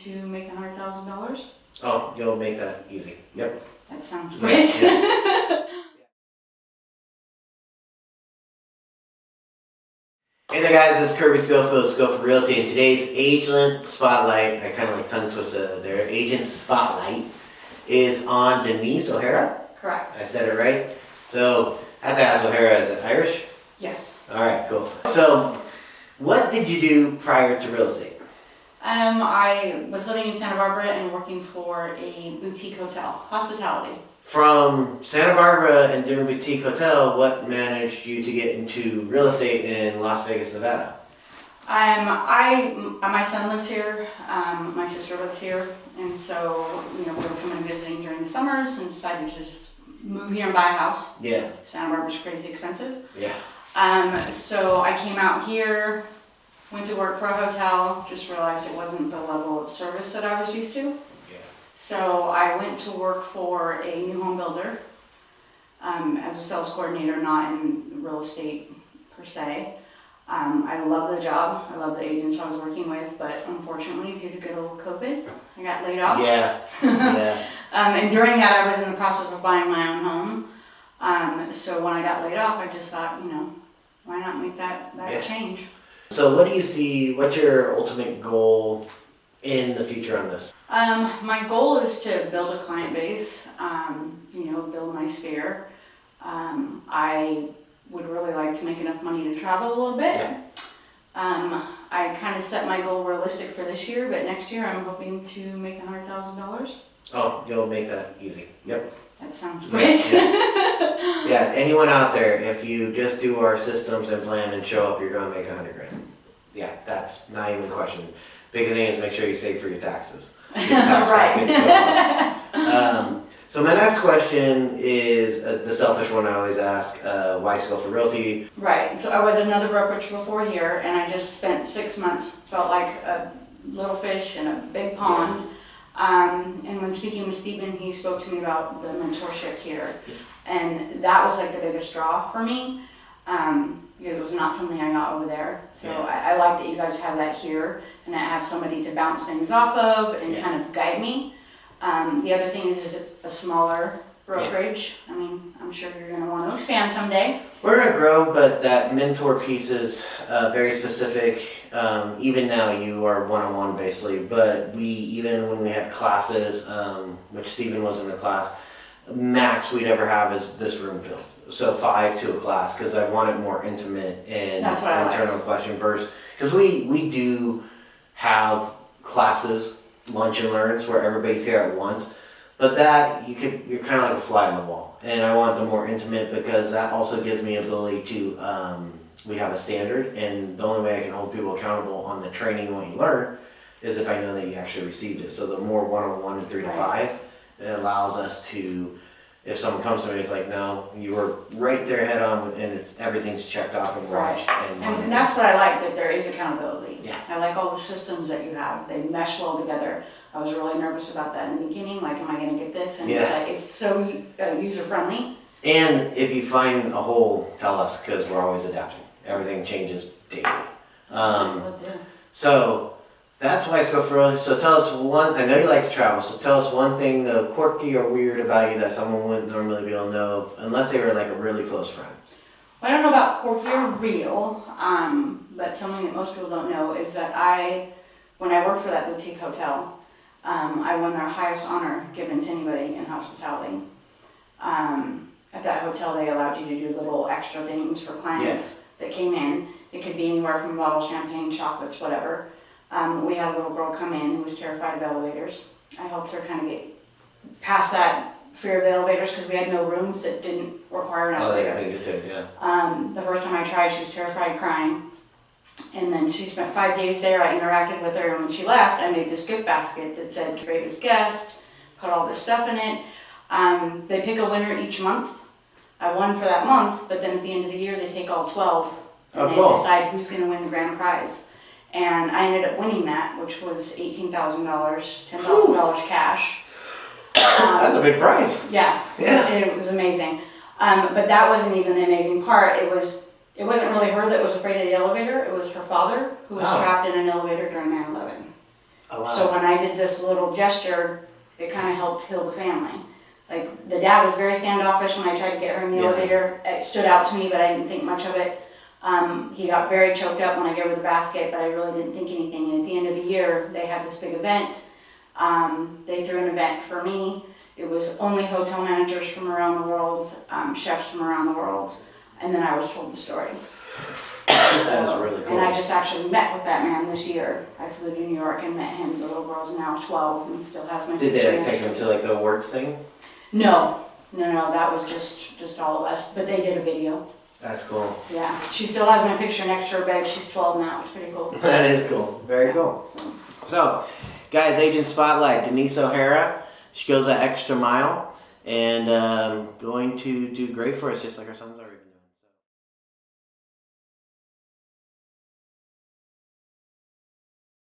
to make $100,000. Oh, you'll make that easy. Yep. That sounds great. Hey there guys, this is Kirby Schofield of Schofield Realty, and today's Agent Spotlight, I kind of like tongue twisted there, Agent Spotlight is on Denise O'Hara. Correct. I said it right. So, I have to ask O'Hara, is it Irish? Yes. Alright, cool. So, what did you do prior to real estate? I was living in Santa Barbara and working for a boutique hotel, hospitality. From Santa Barbara and doing boutique hotel, what managed you to get into real estate in Las Vegas, Nevada? My son lives here, my sister lives here, and so, we were coming and visiting during the summers and decided to just move here and buy a house. Yeah. Santa Barbara's crazy expensive. Yeah. So I came out here, went to work for a hotel, just realized it wasn't the level of service that I was used to. Yeah. So I went to work for a new home builder as a sales coordinator, not in real estate per se. I love the job. I love the agents I was working with, but unfortunately, due to good old COVID, I got laid off. Yeah. Yeah. And during that, I was in the process of buying my own home. So when I got laid off, I just thought, why not make that change? So what do you see, what's your ultimate goal in the future on this? My goal is to build a client base, build my sphere. I would really like to make enough money to travel a little bit. Yeah. I kind of set my goal realistic for this year, but next year I'm hoping to make $100,000. Oh, you'll make that easy. Yep. That sounds great. Yeah, anyone out there, if you just do our systems and plan and show up, you're gonna make $100 grand. Yeah, that's not even a question. Big thing is make sure you save for your taxes. Your tax brackets go up. So my next question is the selfish one I always ask, why Schofield Realty? Right, so I was at another brokerage before here, and I just spent 6 months, felt like a little fish in a big pond. And when speaking with Stephen, he spoke to me about the mentorship here. And that was like the biggest draw for me. Because it was not something I got over there. So I like that you guys have that here and I have somebody to bounce things off of and kind of guide me. The other thing is it a smaller brokerage? I mean, I'm sure you're going to want to expand someday. We're going to grow, but that mentor piece is very specific. Even now you are one-on-one basically, but even when we had classes, which Stephen was in the class, max we'd ever have is this room filled. So 5 to a class, because I want it more intimate and internal question first. Because we do have classes, lunch and learns, where everybody's here at once. But that, you're kind of like a fly on the wall. And I want the more intimate because that also gives me ability to, we have a standard. And the only way I can hold people accountable on the training and what you learn is if I know that you actually received it. So the more one-on-one and 3 to 5, it allows us to, if someone comes to me and is like, no, you were right there head on and everything's checked off and watched. And that's what I like, that there is accountability. Yeah. I like all the systems that you have. They mesh well together. I was really nervous about that in the beginning, like, am I going to get this? And it's so user-friendly. And if you find a hole, tell us, because we're always adapting. Everything changes daily. So that's why Schofield Realty. So tell us I know you like to travel, so tell us one thing quirky or weird about you that someone wouldn't normally be able to know, unless they were like a really close friend. Well, I don't know about quirky or real, but something that most people don't know is that when I worked for that boutique hotel, I won their highest honor given to anybody in hospitality. At that hotel, they allowed you to do little extra things for clients that came in. It could be anywhere from a bottle of champagne, chocolates, whatever. We had a little girl come in who was terrified of elevators. I helped her kind of get past that fear of the elevators because we had no rooms that didn't require an elevator. Oh, they get to it, yeah. The first time I tried, she was terrified, crying. And then she spent 5 days there. I interacted with her, and when she left, I made this gift basket that said greatest guest, put all this stuff in it. They pick a winner each month. I won for that month, but then at the end of the year, they take all 12 and they decide who's going to win the grand prize. And I ended up winning that, which was $18,000, $10,000 cash. That's a big prize. Yeah. It was amazing. But that wasn't even the amazing part. It wasn't really her that was afraid of the elevator. It was her father who was trapped in an elevator during 9/11. Oh, wow. So when I did this little gesture, it kind of helped heal the family. Like, the dad was very standoffish when I tried to get her in the Yeah. elevator. It stood out to me, but I didn't think much of it. He got very choked up when I gave her the basket, but I really didn't think anything. And at the end of the year, they had this big event. They threw an event for me. It was only hotel managers from around the world, chefs from around the world, and then I was told the story. That is really cool. And I just actually met with that man this year. I flew to New York and met him. The little girl's now 12 and still has my Did picture. they like take him to like the awards thing? No, that was just all of us. But they did a video. That's cool. Yeah, she still has my picture next to her bed. She's 12 now. It's pretty cool. That is cool. Very cool. So, guys, Agent Spotlight, Denise O'Hara. She goes that extra mile and going to do great for us, just like her sons are.